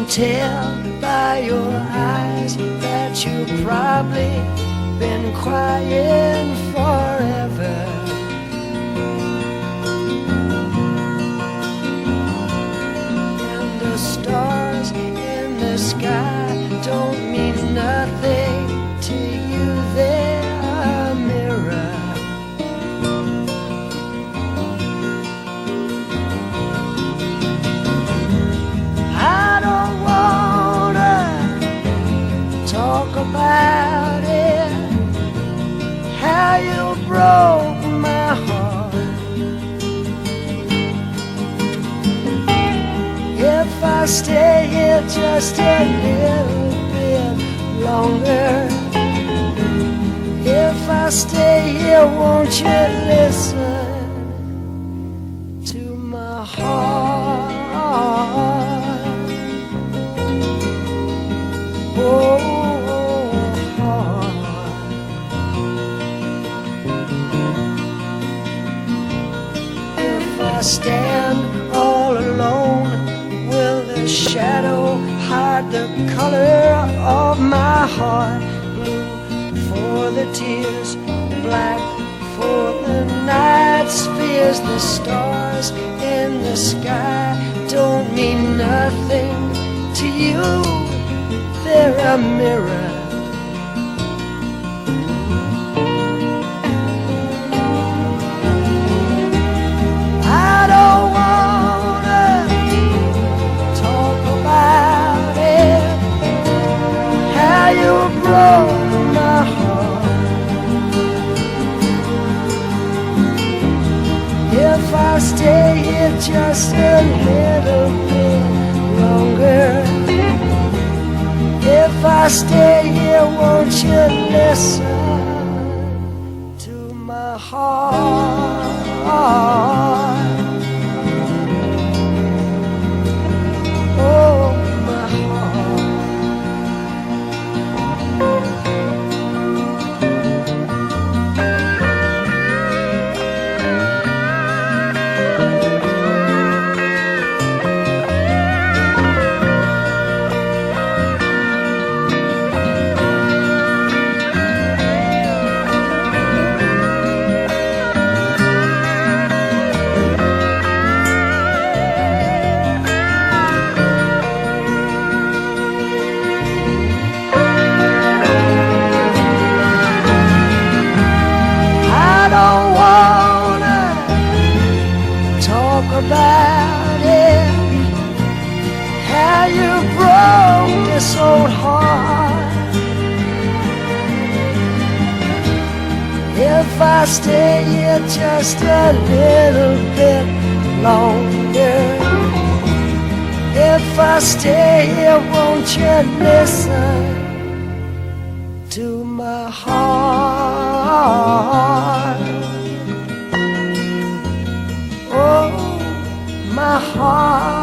tell by your eyes that you've probably been crying forever. And the stars in the sky don't mean nothing to you, they're a mirror. I don't wanna talk about it, how you broke my heart. If I stay here just a little bit longer, if I stay here, won't you listen to my heart? Oh, heart. If I stand all alone, will the shadow hide the color of my heart? Blue for the tears, black for the night's fears. The stars in the sky don't mean nothing to you, they're a mirror. I don't wanna talk about it, how you broke my heart. If I stay here just a little bit longer, if I stay here, won't you listen to my heart? Oh, my heart. About it, how you broke this old heart. If I stay here just a little bit longer, if I stay here, won't you listen to my heart? Oh, my heart.